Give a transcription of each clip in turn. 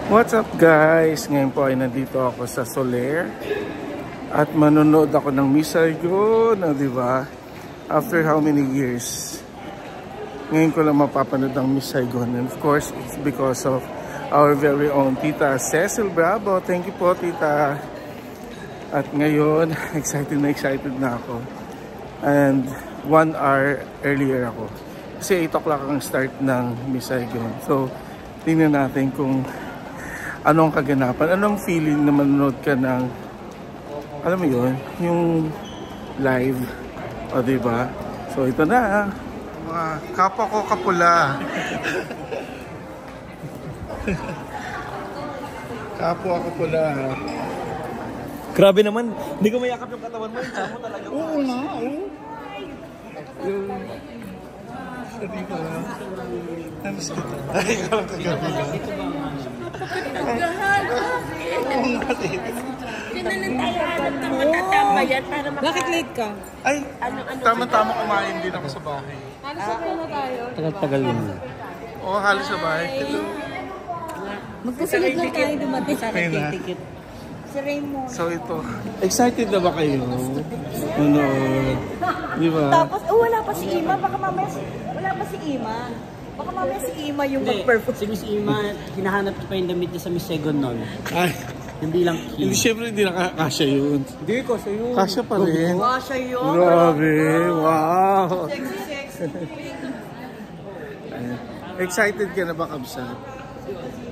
What's up guys? Ngayon po ay nandito ako sa Soler at manonood ako ng Miss Saigon, di ba? After how many years? Ngayon ko lang mapapanood ang Miss Saigon, and of course it's because of our very own Tita Cecil Bravo. Thank you po, Tita. At ngayon, excited na ako. And 1 hour earlier ako. Kasi 8 o'clock ang start ng Miss Saigon. So, tingnan natin kung anong kaganapan, anong feeling na manonood ka ng, alam mo yun, yung live, o diba? So ito na, mga kapwa ko kapula. Kapwa ko pula. Grabe naman, hindi ko mayakap yung katawan mo, yung mo talaga. Oo nga, oo. Sabi ko, namiss kita. Ay, ikaw lang kagabi lang. Bakit late ka? Ay, tama-tama kumain din ako sa bahay. Halos sa na tayo. Tagal-tagal yun. Oo, halos sa bahay. Magkasunod lang tayo dumating sa ticket. Si Raymond. So ito, excited na ba kayo? Ano? Di ba? Tapos, wala pa si Ima. Baka mamaya, wala pa si Ima. Baka mamaya si Ima yung mag-perform. Si Miss Ima, hinahanap ko pa yung damit niya sa Miss Saigon noon. Ay, Hindi lang hindi, syempre hindi nakakasya yun. Hindi ko sa yun. Kasya pa rin. Kasya yun. Grabe, wow. Sexy. Excited ka na ba, Kabsat?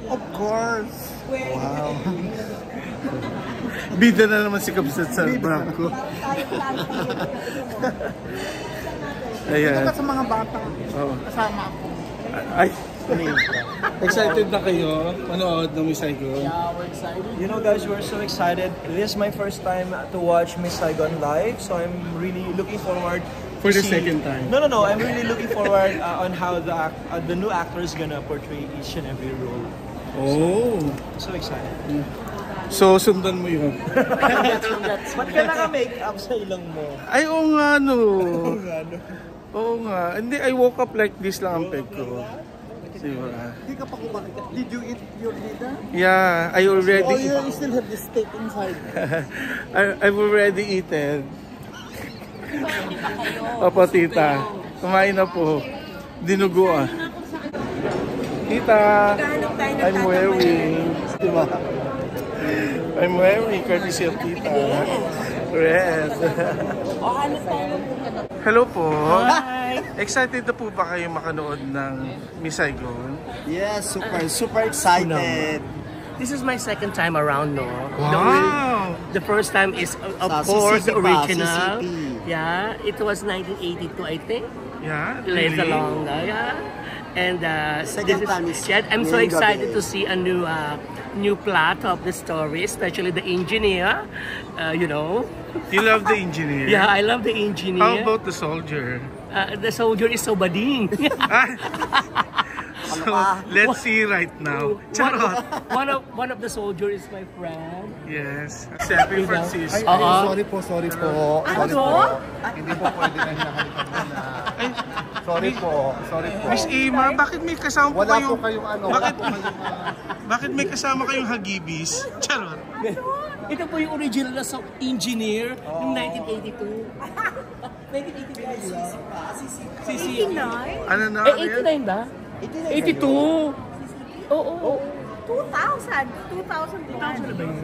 Of course. Wow. Bida na naman si Kabsat sa Bronco. Ayan. Ito sa mga bata. Oh. Kasama ako. Ay, excited na kayo manood ng Miss Saigon? Yeah, we're excited. You know guys, we're so excited. This is my first time to watch Miss Saigon live, so I'm really looking forward For to the second time? No. I'm really looking forward on how the new actor is gonna portray each and every role. Oh. So excited. So, sundan mo yun. Ba't ka naka-makeup sa ilang mo? Ay, oo nga, no. Oo nga. Hindi, I woke up like this lang ang peg ko. Diba? Hindi ka pa kumain. Did you eat your dinner? Yeah, I already... Oh, you still have the steak inside. I've already eaten. Opo, tita. Kumain na po. Dinugo ah. Tita, I'm wearing... Diba? I'm wearing courtesy of tita. Red. Hello po. Hi! Excited na po ba kayo makanood ng Miss Saigon? Yes, super excited. This is my second time around, no? Wow! The first time is, of Sa course, the CCP pa, original. CCP. Yeah, it was 1982, I think. Yeah, Later really? along, yeah. And Second time is I'm so ngayong excited gabi. to see a new plot of the story, especially the engineer. You know. You love the engineer? Yeah, I love the engineer. How about the soldier? The soldier is so bading. So, let's see right now. Charot! one of the soldier is my friend. Yes. Happy Francisco. Sorry po. Sorry po. Hindi po pwede na hinahalikan na. Sorry po. Miss Ima, bakit may kasama po Wala kayong... po kayong ano. Bakit may kasama kayong hagibis? Charot! Ito po yung original na engineer yung 1982. 1982. Ano na? Eh, 89 ba? 82. Oo. 2000 na ba yun?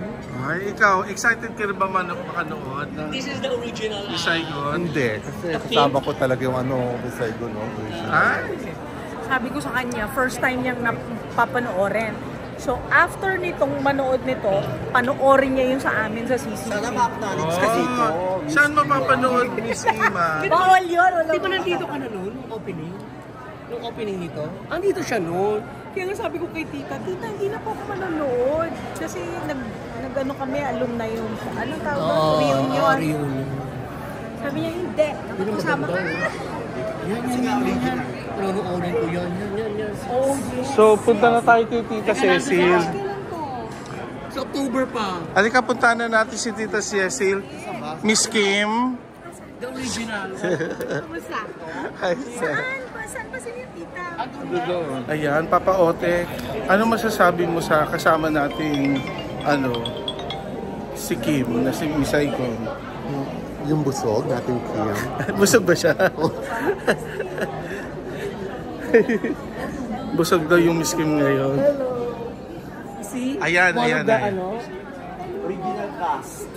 Ay, ikaw, excited ka na ba makanood ng This is the original. Miss Saigon? Hindi. Kasi kasama ko talaga yung ano, Miss Saigon. Ay? Sabi ko sa kanya, first time niyang napapanoorin. So, after nitong manood nito, panoorin niya yung sa amin sa CCTV. Sana ma-acknowledge kasi ito. Saan mapapanood, Miss Ima? Bawal yun. Di ba nandito ka na noon, nung opening? Nung opening nito? Andito siya noon. Kaya nga sabi ko kay tita, hindi na po ako manonood. Kasi nag-ano kami, alumni yung, anong tawag ba? Reunion. Reunion. Sabi niya, hindi. Kasama ka na. Yan. Panonoodin ko yan. Oh, So, punta na tayo kay Tita Cecil. Sa October pa. Halika, punta na natin si Tita Cecil. Miss Kim. The original. Kumusta? Hi, sir. Saan ba Saan ba si tita? Ayan, Papa Ote, ano masasabi mo sa kasama nating si Kim na si Miss Saigon? Yung busog nating Kim. Busog ba siya? Busog daw yung Miss Kim ngayon. See? Ayan, One ayan, of the, ayan. Original cast.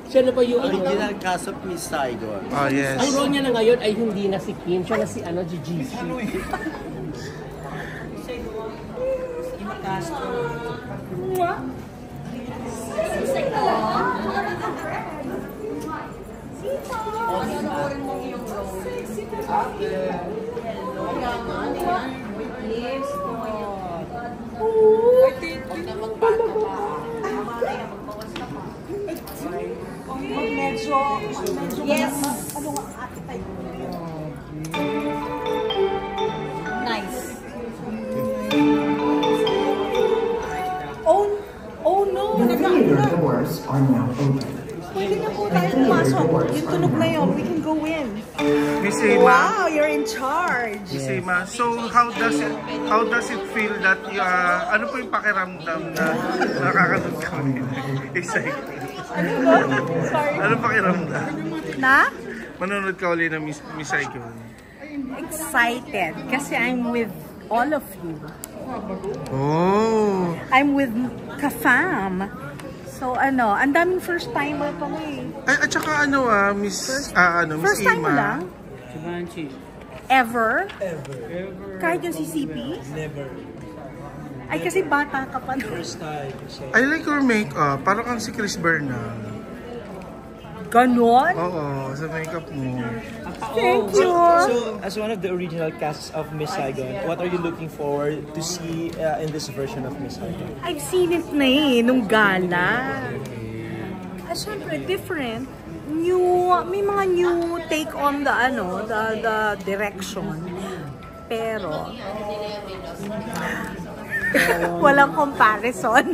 Siya na pa yung Original cast of Miss Saigon. Oh, yes. Ang role niya na ngayon ay hindi na si Kim, siya na si Gigi. Yes. Ano nga appetite mo? Nice. Oh no! The theater doors are now open. Pwede na po tayo pumasok. Yung tunog na yun, we can go in. Miss Emma, Wow, you're in charge. Miss Emma, so how does it feel that ano po yung pakiramdam na nakakanood kami? Ano ba? Sorry. Ano pakiramdam? Na? Manonood ka ulit ng Miss Saigon. Excited kasi I'm with all of you. Oh! I'm with Kafam. So ang daming first timer pa eh. Ay, at saka Miss Miss First time mo Emma. lang? Ever? Kahit yung CCP? Never. Ay, kasi bata ka pa. First time. So, I like your makeup. Parang kang si Chris Bernal. Ganon? Oo, sa makeup mo. Thank you. so, as one of the original casts of Miss Saigon, what are you looking forward to see in this version of Miss Saigon? I've seen it na nung gala. Siyempre, different. May mga new take on the direction. Pero, walang comparison.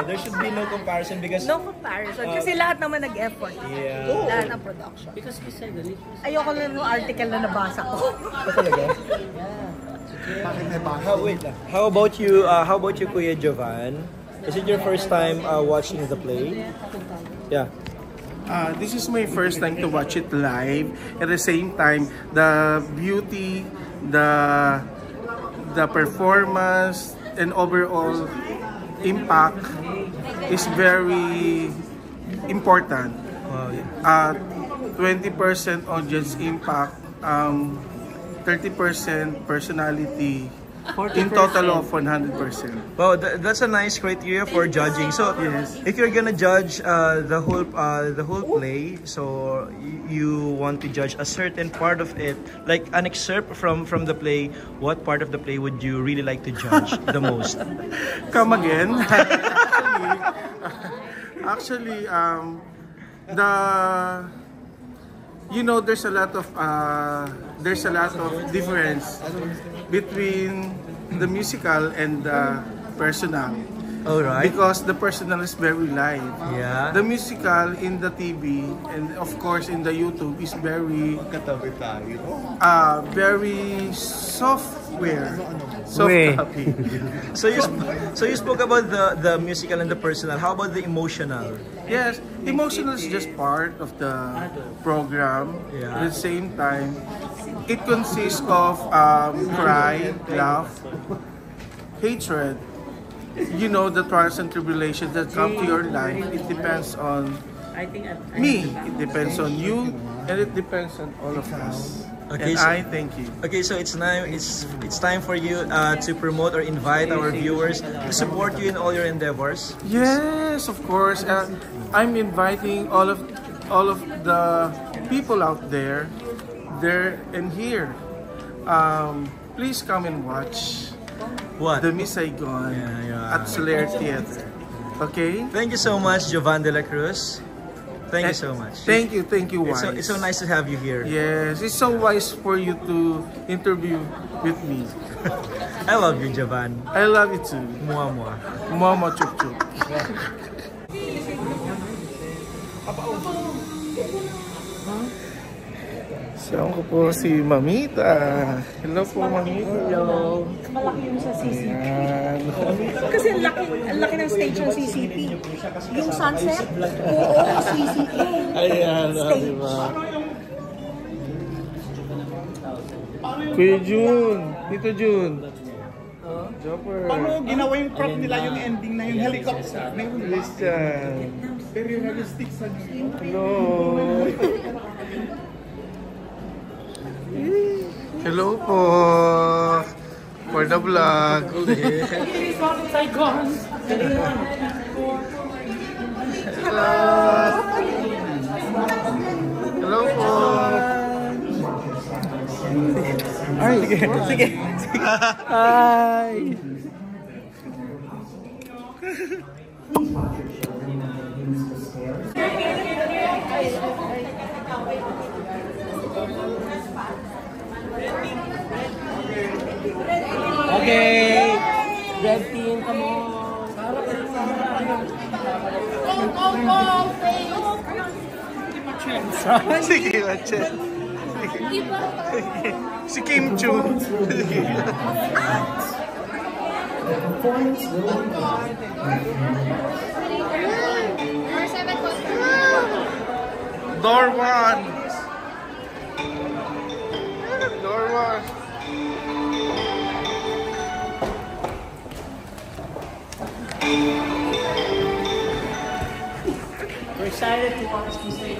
There should be no comparison because No comparison. Kasi lahat naman nag-effort. Yeah. Lahat ng production. Because we said the Ayoko lang ng article na nabasa ko. How about you? How about you, Kuya Jovan? Is it your first time watching the play? Yeah. This is my first time to watch it live. At the same time, the beauty, the performance, and overall impact is very important. 20% audience impact, 30% personality, in total of 100%. Well, that's a nice criteria for judging. So, if you're gonna judge the whole play, so you want to judge a certain part of it, like an excerpt from the play. What part of the play would you really like to judge the most? Come again. Actually, there's a lot of difference between the musical and the personal. All right. Because the personal is very live. Yeah. The musical in the TV and of course in the YouTube is very software. Soft copy. So you spoke about the musical and the personal. How about the emotional? Yes, emotional is just part of the program. Yeah. At the same time, it consists of cry, laugh, hatred. The trials and tribulations that come to your life. It depends on me. It depends on you, and it depends on all of us. Okay, and so, I thank you. Okay, so it's time for you to promote or invite our viewers to support you in all your endeavors. Yes, of course. I'm inviting all of the people out there and here. Please come and watch the Miss Saigon at Soler Theater. Okay? Thank you so much, Jovan de la Cruz. Thank you so much. Thank you, Wise. It's so nice to have you here. Yes, it's so wise for you to interview with me. I love you, Jovan. I love you too. Mua mua. Mama chup chup. So Kasama ko po si Mamita. Hello po, Mamita. Hello. Malaki yung sa CCP. Ayan. Kasi ang laki ng stage ng CCP. Yung sunset, oo, CCP. Ayan, Stage. diba? Kuya Jun, Tito Jun. Jumper. Paano ginawa yung prop nila, yung ending na yung helicopter? Christian. Very realistic sa Hello. Hello po. For the vlog ulit. Hello. Hello po. Ay, sige. Hi. Okay. Red team, come on. Sige, Mache. Si Kim Chu. Door 1. Door 1. We're excited to watch this thing.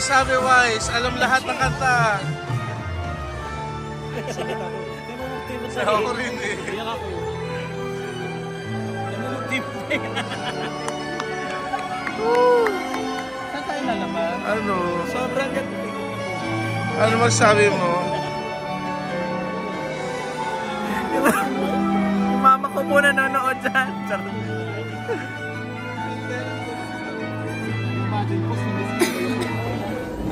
Sabi Wise, alam lahat ng kanta. Ako rin eh. Saan tayo lalaman? Ano? Sobrang ganda. Ano masabi mo? Mama ko po nanonood dyan.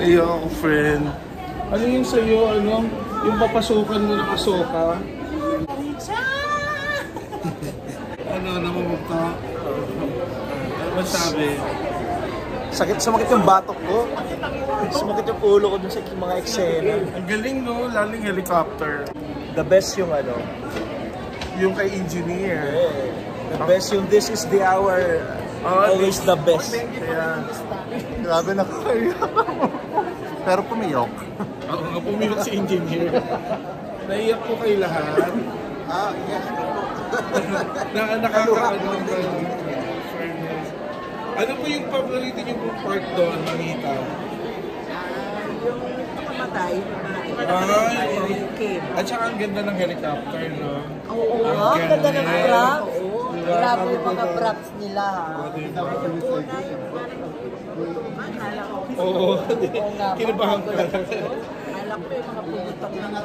Iyo ako, friend. Ano yung sa'yo, ano? Yung papasukan mo na kasoka? Ano, namumugta? Ano masabi? Sumakit yung batok ko. Sumakit yung ulo ko dun sa mga eksena. Ang galing, no? Laling helicopter. The best yung ano. Yung kay engineer. The best yung this is the hour. Always the best. Yeah. Grabe na kayo. Pero pumiyok. Oo nga, pumilok si engineer. Naiyak po kayo lahat. Yes. Nakakaano ba yun? Ano po yung paborito niyo pong part doon, Manita? Yung nakamatay. At saka ang ganda ng helicopter, no? Oo, ang ganda ng props. Grabe yung mga props nila, ha? Oo, kinabahan ko lang. Alam ko yung mga pumutok na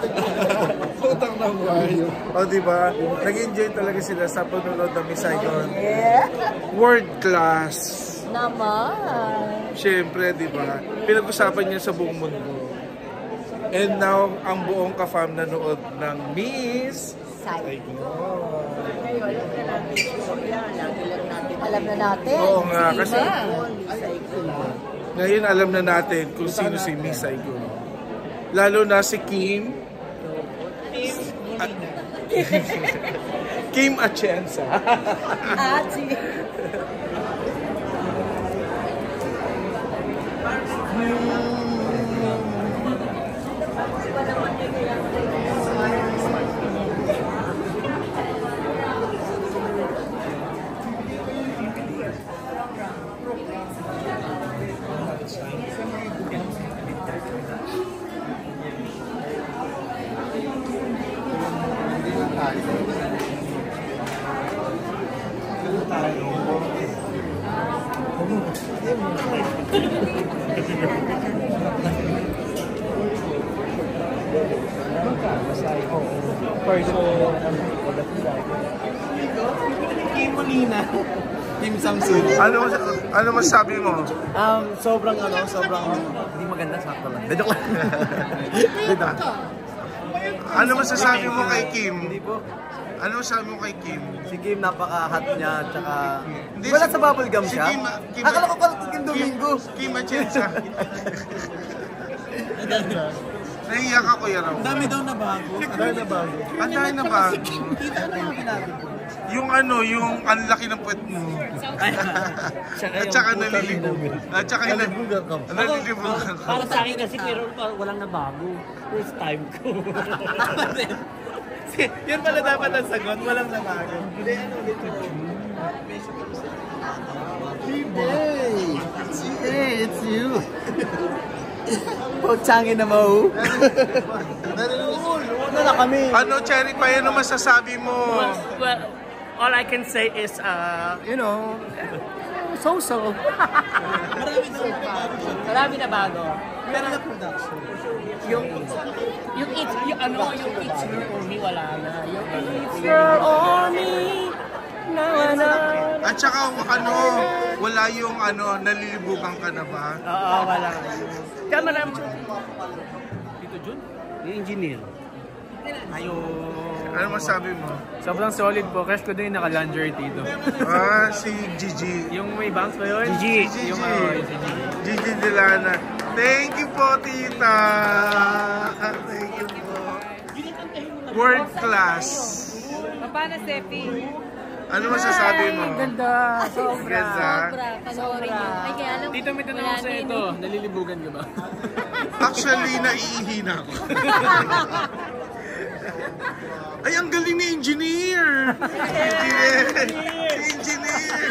Putang na buhay. O, diba? Nag-enjoy talaga sila sa panonood ng Miss Saigon. Yeah. World class. Naman. Siyempre, diba? Pinag-usapan niya sa buong mundo. And now, ang buong ka-fam nanood ng Miss Saigon. Alam na natin. Oo nga, kasi ngayon alam na natin kung sino si Miss Saigon. Lalo na si Kim. Kim Atienza. Ati. Kim Samsung. Ano masabi mo? Sobrang hindi maganda, sakto lang. Joke lang. Ano masasabi mo kay Kim? Hindi po. Ano masasabi mo kay Kim? Si Kim, napaka-hot niya, tsaka... Hindi, Wala si- sa bubblegum si siya? Kim- Akala ko pala si Kim Domingo. Kim Atienza. Naiiyak ako, Yaraw. Dami daw na bago. Ang dami na ba? Yung ano, yung ang laki ng puwet mo. At saka nalilibog. At saka nalilibog ako. Para sa akin kasi pero walang nabago. First time ko. Yun pala dapat ang sagot, walang nabago. Hey, it's you. Pochangin na mo. Ano na kami? Ano, Cherry Pie, ano masasabi mo? Well, all I can say is, so-so. Marami na bago. Pero na production. Yung it's her or me, wala na. Yung it's her or me, na. At saka ano, wala yung ano, nalilibugan ka na ba? Oo, wala. Kaya marami. Dito, Jun? Yung engineer. Ano masabi mo? Sobrang solid po. Crush ko din yung naka-lingerie dito. Si Gigi. Yung may bangs ba yun? Gigi. Yung si Gigi. Gigi Delana. Thank you po, tita. Thank you po. World class. Paano, Sepi? Ano masasabi mo? Ganda. Sobra. Ganda. Panoorin nyo. Ay, kaya alam Tito, may tanong ako sa ito. Nalilibugan ka ba? Actually, naiihina ako. Ay, ang galing ni engineer! Engineer!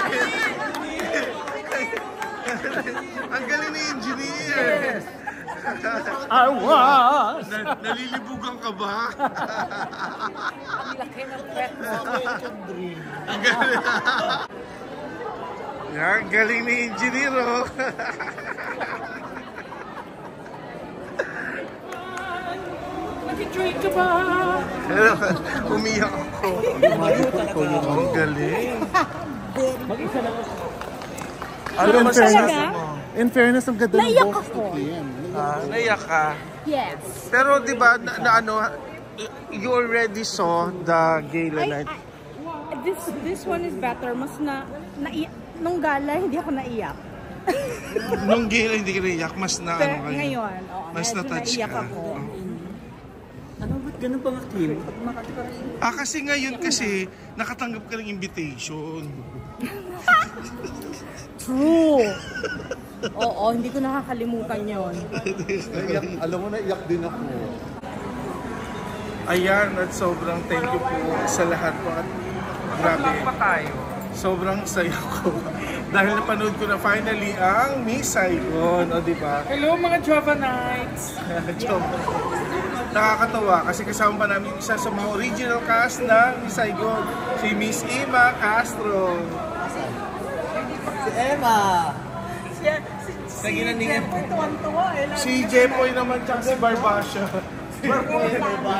Ang galing ni engineer! I was! Nalilibugan ka ba? Ang galing. Yan, galing ni engineer, oh. Nag-enjoy ka ba? Umiyak ako. Ang galing. Ano masasabi mo? In fairness, ang ganda ng Naiyak boss ako. ni Kim. Naiyak ka. Yes. Pero di ba na ano, you already saw the gala night? This one is better. Mas nung gala, hindi ako naiyak. Nung gala hindi ka naiyak, mas na ano kayo. Ngayon, oo, Mas medyo na-touch naiyak ka. ako. Ano ba't ganun pa nga, Kim? Kasi ngayon kasi, nakatanggap ka ng invitation. True! Oo, hindi ko nakakalimutan yon. Alam mo na, iyak din ako. Ayan, at sobrang thank you po sa lahat po. At grabe, sobrang saya ko. Dahil napanood ko na finally ang Miss Saigon, o diba? Hello mga Java Nights! Nakakatawa kasi kasama pa namin isa sa mga original cast ng Miss Saigon, si Miss Ima Castro. Si Emma! Si Jepoy tuwang-tuwa eh. Si Jepoy naman tsaka si Barbasha.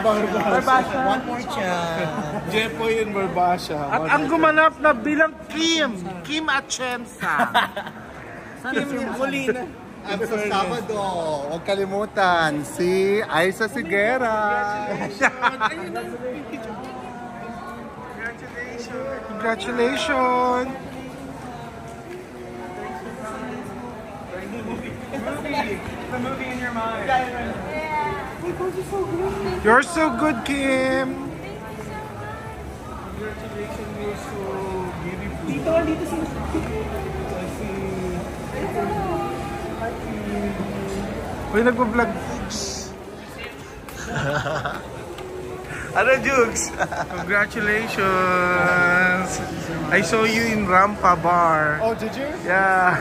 Barbasha. One more chance. Jepoy and Barbasha. At ang gumanap na bilang Kim Atienza. Kim Molina. At sa Sabado, huwag kalimutan, si Aiza Sigera. Congratulations! The movie in your mind. You're so good, Kim! Congratulations, you're so beautiful. Dito si Uy, nagpa-vlog. Ano, Jugs? Congratulations! I saw you in Rampa Bar. Oh, did you? Yeah.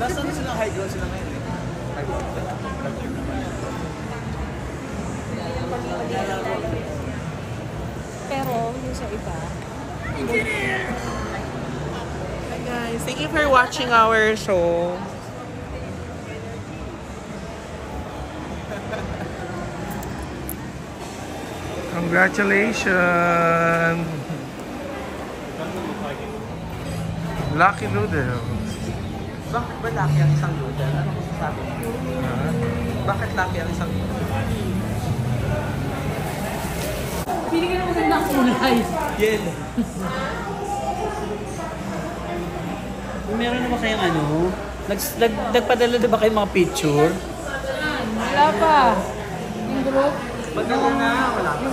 Nasaan silang high girl sila ngayon eh? Pero yung sa iba, Hi guys, thank you for watching our show. Congratulations! Lucky Noodles. Bakit ba laki ang isang noodle? Ano ko sasabi? Bakit laki ang isang noodle? Pili ka na magandang kulay. Yellow. Meron na ba kayong ano? Nagpadala na ba kayong mga picture? Wala pa. Yung group. Magdala na, wala pa.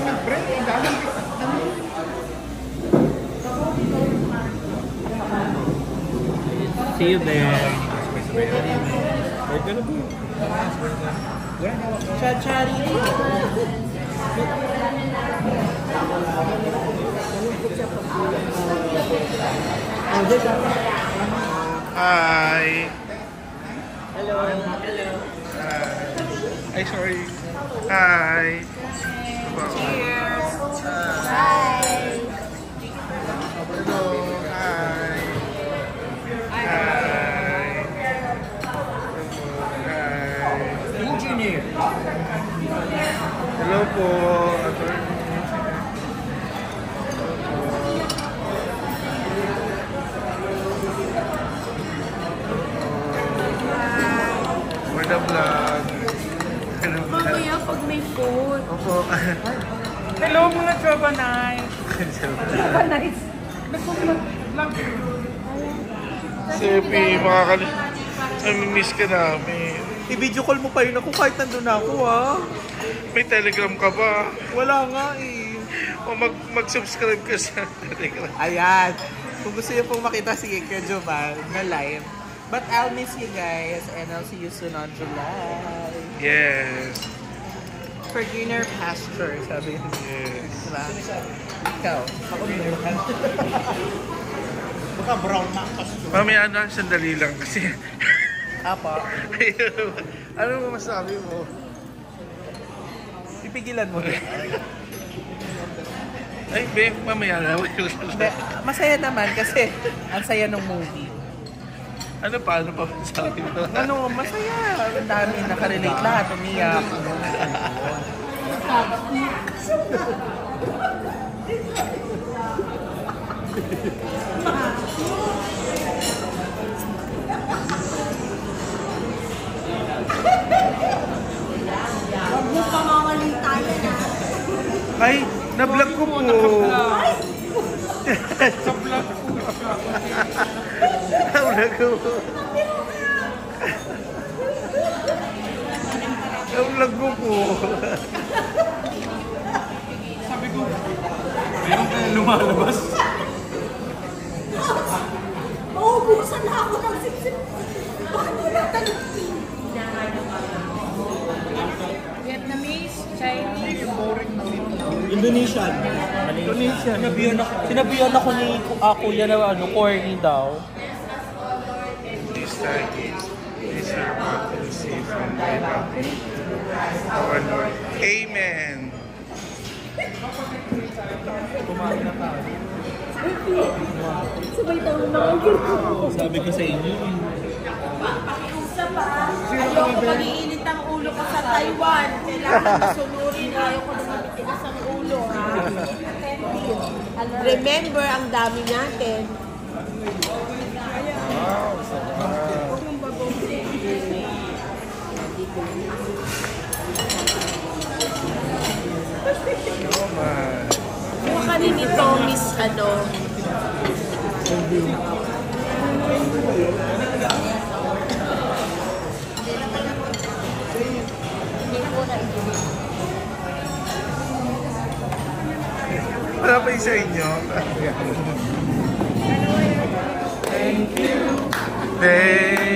See you there. Chachari. Hi! Hello. Hello. Ay, sorry. Hi! Cheers. Hello! Hi! Hi! Engineer. Hello po! For the vlog. Mamaya pag may food. Opo. Hello mga Java Nights! Java Nights. Sepi, miss ka namin. I-video call mo pa rin ako kahit nandun ako May Telegram ka ba? Wala nga eh. O mag-subscribe ka sa Telegram. Ayan. Kung gusto niyo pong makita si Kuya Jovan na live. But I'll miss you guys and I'll see you soon on July. Yes. For greener pasture, sabi niya. Yes. Diba? Ikaw, ako greener pasture. Baka brown na pasture. Mamaya na, sandali lang kasi. Apa? Ano mo masabi mo? Pipigilan mo. Ay, be, mamaya na. Masaya naman kasi ang saya ng movie. Ano pa masabi mo? Ano, masaya. Ang dami nakarelate lahat. Umiyak. Ay, na-vlog ko po. Sa-vlog po siya. Na-vlog ko po. Na-vlog ko po. Sabi ko, meron kayo lumalabas. Maubusan na ako ng sipsip. Bakit wala talagpin? Vietnamese, Chinese, Indonesian. Sinabihan ako ni Kuya na corny daw. These targets, these are what we see from my country. Our Lord. Amen. sabay tayo mga Sabi ko sa inyo. Isa pa, ayoko mag-iinit ang ulo ko sa Taiwan. Kailangan masunurin. Ayoko na magtigas ang ulo, ha? Remember, ang dami natin. Buka ka rin ito, Miss Wala pa yung sa inyo. Thank you.